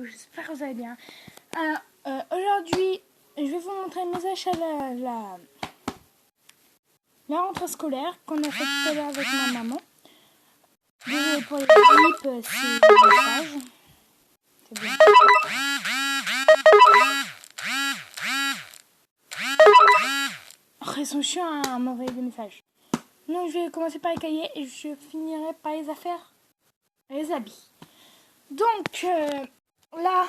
j'espère que vous allez bien. Aujourd'hui, je vais vous montrer mes achats de la rentrée scolaire qu'on a fait tout à l'heure avec ma maman. Désolée pour les clips, c'est le message. C'est bien. Oh, ils sont chiants à m'envoyer des messages. Donc, je vais commencer par les cahiers et je finirai par les affaires, les habits. Donc, là,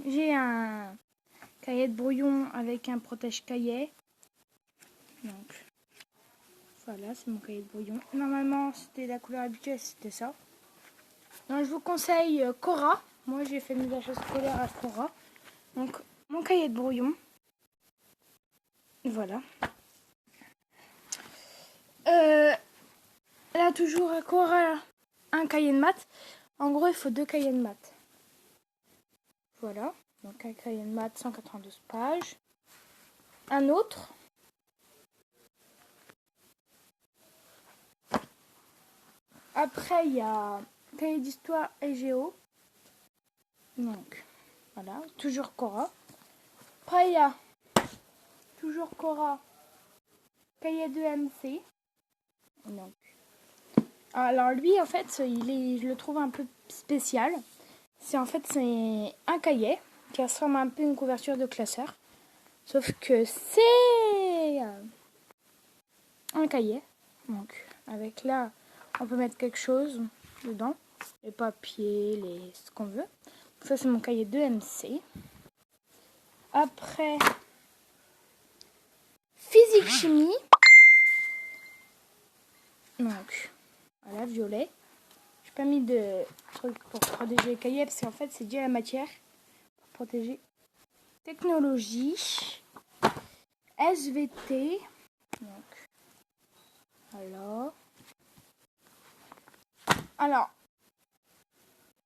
j'ai un cahier de brouillon avec un protège-cahier. Donc, voilà, c'est mon cahier de brouillon. Normalement, c'était la couleur habituelle, c'était ça. Donc, je vous conseille Cora. Moi, j'ai fait mes achats scolaires à Cora. Donc, mon cahier de brouillon. Voilà. Là, toujours à Cora, un cahier de maths. En gros, il faut 2 cahiers de maths. Voilà. Donc, un cahier de maths, 192 pages. Un autre. Après, il y a cahier d'histoire et géo. Donc, voilà. Toujours Cora. Après, il y a toujours Cora, cahier de MC. Donc, alors lui, en fait, je le trouve un peu spécial. C'est un cahier qui ressemble un peu à une couverture de classeur. Sauf que c'est un cahier. Donc, avec là, on peut mettre quelque chose dedans. Les papiers, ce qu'on veut. Ça, c'est mon cahier de MC. Après, physique-chimie. Donc, voilà, violet. J'ai pas mis de truc pour protéger les cahiers parce qu'en fait, c'est déjà la matière pour protéger. Technologie. SVT. Donc, voilà. Alors,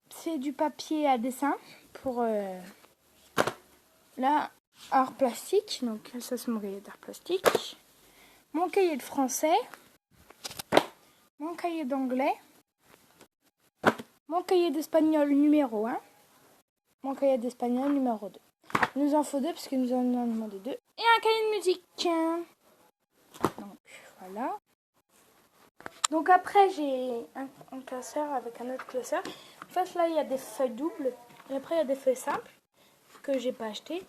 c'est du papier à dessin pour art plastique. Donc, ça, c'est mon cahier d'art plastique. Mon cahier de français. Mon cahier d'anglais. Mon cahier d'espagnol numéro 1. Mon cahier d'espagnol numéro 2. Il nous en faut 2 parce que nous en avons demandé 2. Et un cahier de musique. Donc, voilà. Donc après, j'ai un classeur avec un autre classeur. En fait, là, il y a des feuilles doubles. Et après, il y a des feuilles simples que j'ai pas achetées.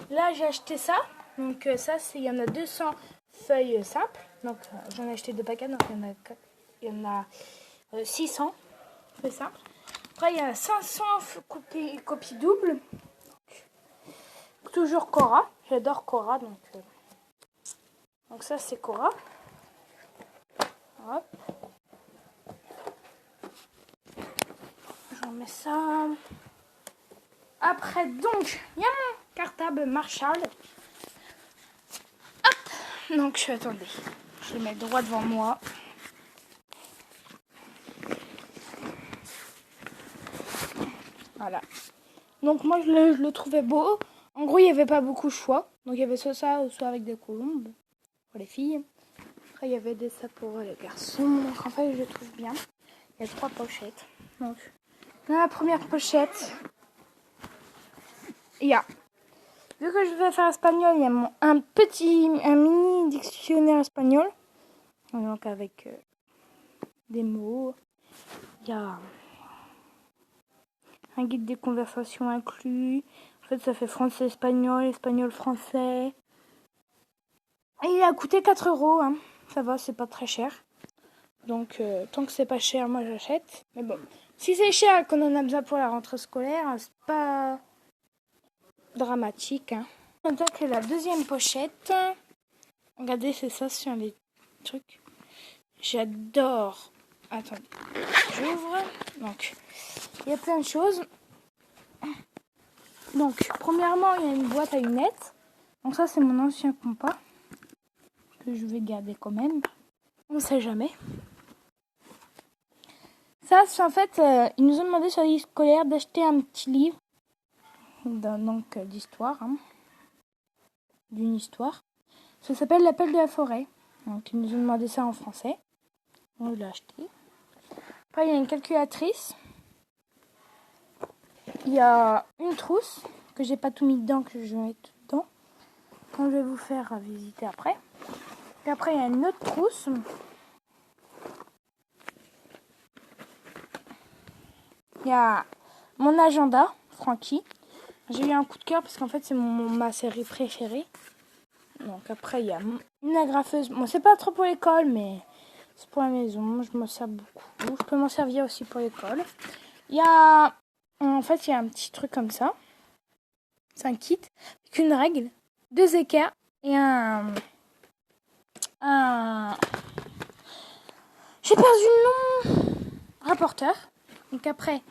Là, j'ai acheté ça. Donc ça, il y en a 200 feuilles simples. Donc j'en ai acheté 2 paquets. Donc il y en a 600 feuilles simples. Après, il y a 500 copies doubles. Toujours Cora. J'adore Cora. Donc ça, c'est Cora. Hop. Je remets ça. Après, donc, il y a mon cartable Marshall. Hop. Donc, attendez. Je le mets droit devant moi. Voilà. Donc, moi, je le trouvais beau. En gros, il n'y avait pas beaucoup de choix. Donc, il y avait soit ça, ou soit avec des colombes pour les filles. Après, il y avait des ça pour les garçons. Donc, en fait, je le trouve bien. Il y a 3 pochettes. Donc, dans la première pochette, il y a, vu que je vais faire espagnol, il y a un mini dictionnaire espagnol. Donc, avec des mots. Il y a un guide des conversations inclus. En fait, ça fait français-espagnol, espagnol-français. Et il a coûté 4 €. Hein. Ça va, c'est pas très cher. Donc, tant que c'est pas cher, moi j'achète. Mais bon, si c'est cher et qu'on en a besoin pour la rentrée scolaire, c'est pas dramatique. Hein. On attaque la deuxième pochette. Regardez, c'est ça sur les trucs. J'adore. Attendez, j'ouvre. Donc, il y a plein de choses. Donc, premièrement, il y a une boîte à lunettes. Donc ça, c'est mon ancien compas que je vais garder quand même. On ne sait jamais. Ça, c'est en fait, ils nous ont demandé sur les livres scolaires d'acheter un petit livre d'histoire, hein, d'une histoire. Ça s'appelle L'appel de la forêt. Donc, ils nous ont demandé ça en français. On l'a acheté. Après, il y a une calculatrice. il y a une trousse que j'ai pas tout mis dedans, que je vais mettre dedans. Quand je vais vous faire visiter après. Et après, il y a une autre trousse. Il y a mon agenda, Frankie. J'ai eu un coup de cœur parce qu'en fait, c'est ma série préférée. Donc après, il y a une agrafeuse. Bon, c'est pas trop pour l'école, mais c'est pour la maison. Je m'en sers beaucoup. Je peux m'en servir aussi pour l'école. Il y a... En fait, il y a un petit truc comme ça. C'est un kit avec une règle, 2 équerres et un... J'ai perdu le nom. Rapporteur. Donc après,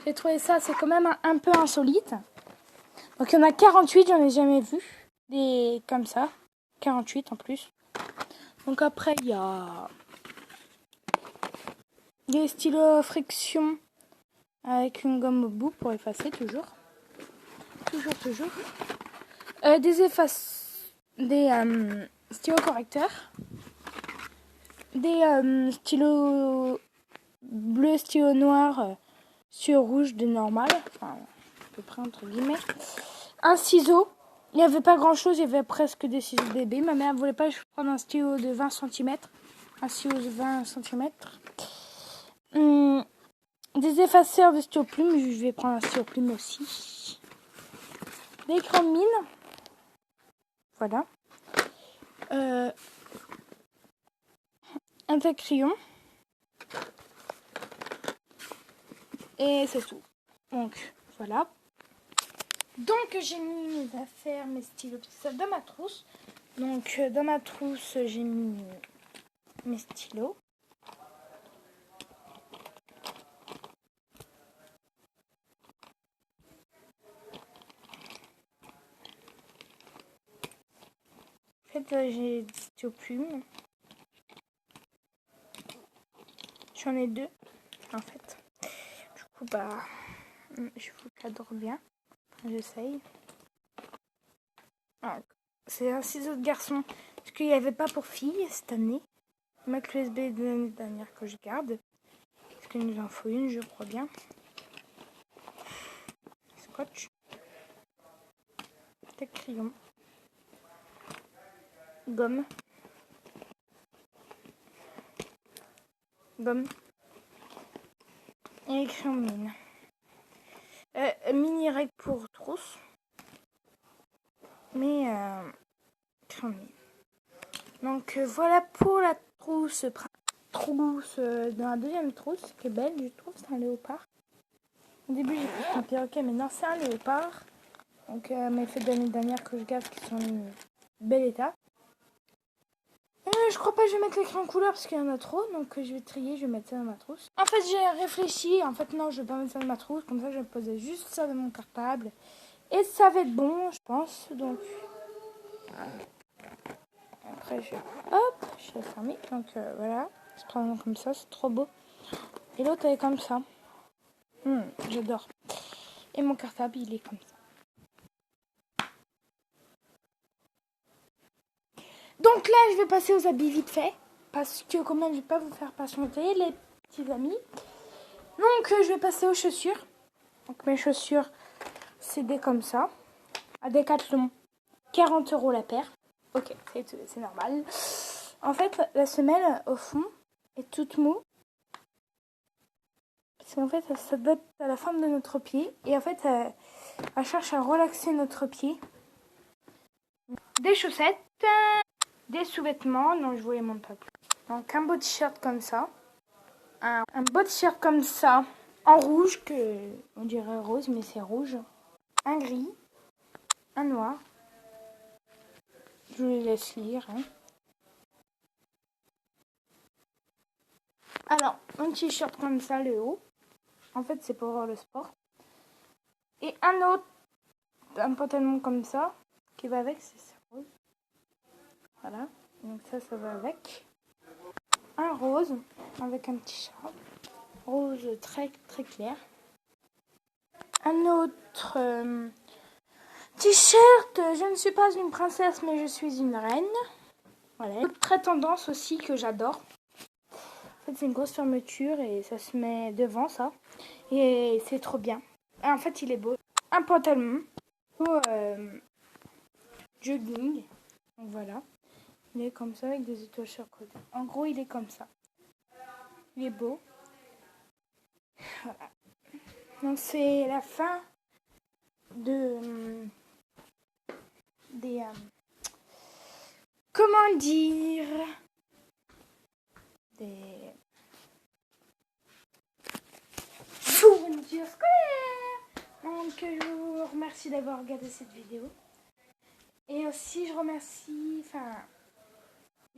j'ai trouvé ça, c'est quand même un peu insolite. Donc il y en a 48, j'en ai jamais vu. Des comme ça. 48 en plus. Donc après, il y a des stylos friction avec une gomme au bout pour effacer toujours. Toujours. Des stylos correcteurs. Des stylos bleus, stylos noirs, stylos rouges de normal. Enfin, à peu près entre guillemets. Un ciseau. Il n'y avait pas grand chose, il y avait presque des ciseaux bébés. Ma mère ne voulait pas que je prenne un stylo de 20 cm. Un stylo de 20 cm. Des effaceurs de stylo plume. Je vais prendre un stylo plume aussi. Des crayons de mine. Voilà. Un crayon. Et c'est tout. Donc, voilà. Donc, j'ai mis mes affaires, mes stylos, tout ça dans ma trousse. Donc, dans ma trousse, j'ai mis mes stylos. En fait, j'ai des stylos plumes. J'en ai 2, en fait. Du coup, bah, je vous cadre bien. J'essaye. C'est un ciseau de garçon. Parce qu'il n'y avait pas pour filles cette année. Ma clé USB de l'année dernière que je garde. Parce qu'il nous en faut une, je crois bien. Scotch. Des crayons. Gomme. Et crayon mine. Mini règle pour trousse. Mais crayon mine. Donc voilà pour la trousse. Dans la deuxième trousse, qui est belle, je trouve, c'est un léopard. Au début, j'ai pris un perroquet, mais non, c'est un léopard. Donc mes fêtes d'année dernière que je garde qui sont en bel état. Je crois pas que je vais mettre les crayons couleur parce qu'il y en a trop. Donc je vais trier, je vais mettre ça dans ma trousse. En fait, j'ai réfléchi. En fait, non, je vais pas mettre ça dans ma trousse. Comme ça, je vais poser juste ça dans mon cartable. Et ça va être bon, je pense. Donc, après, je vais fermer. Donc voilà. C'est prend comme ça, c'est trop beau. Et l'autre, elle est comme ça. J'adore. Et mon cartable, il est comme ça. Donc là, je vais passer aux habits vite fait. Parce que quand même, je vais pas vous faire patienter, les petits amis. Donc, je vais passer aux chaussures. Donc, mes chaussures, c'est des comme ça. À Decathlon, 40 € la paire. Ok, c'est normal. En fait, la semelle, au fond, est toute mou. Parce qu'en fait, elle s'adapte à la forme de notre pied. Et en fait, elle cherche à relaxer notre pied. Des chaussettes. Des sous-vêtements. Non, je vous les montre pas plus. Donc, un beau t-shirt comme ça. Un beau t-shirt comme ça. En rouge, que on dirait rose, mais c'est rouge. Un gris. Un noir. Je vous les laisse lire. Alors, un t-shirt comme ça, le haut. En fait, c'est pour voir le sport. Et un pantalon comme ça, qui va avec, c'est rose. Voilà. Donc ça va avec. Un rose, avec un petit chat. Rose très, très clair. Un autre t-shirt. Je ne suis pas une princesse, mais je suis une reine. Voilà. Une autre très tendance aussi que j'adore. En fait, c'est une grosse fermeture et ça se met devant, ça. Et c'est trop bien. En fait, il est beau. Un pantalon. Jogging. Donc voilà. Il est comme ça avec des étoiles sur le côté. En gros, il est comme ça. Il est beau. Voilà. Donc c'est la fin de des comment dire des fournitures scolaires. Donc je vous remercie d'avoir regardé cette vidéo. Et aussi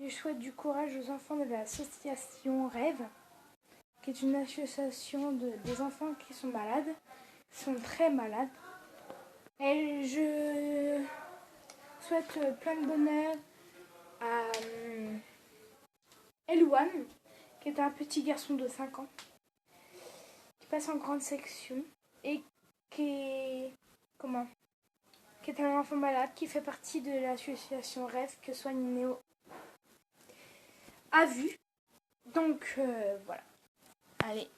je souhaite du courage aux enfants de l'association Rêve, qui est une association des enfants qui sont malades, qui sont très malades. Et je souhaite plein de bonheur à Elouane, qui est un petit garçon de 5 ans, qui passe en grande section et qui est un enfant malade, qui fait partie de l'association Rêve que Soigne Néo a vu. Donc voilà. Allez.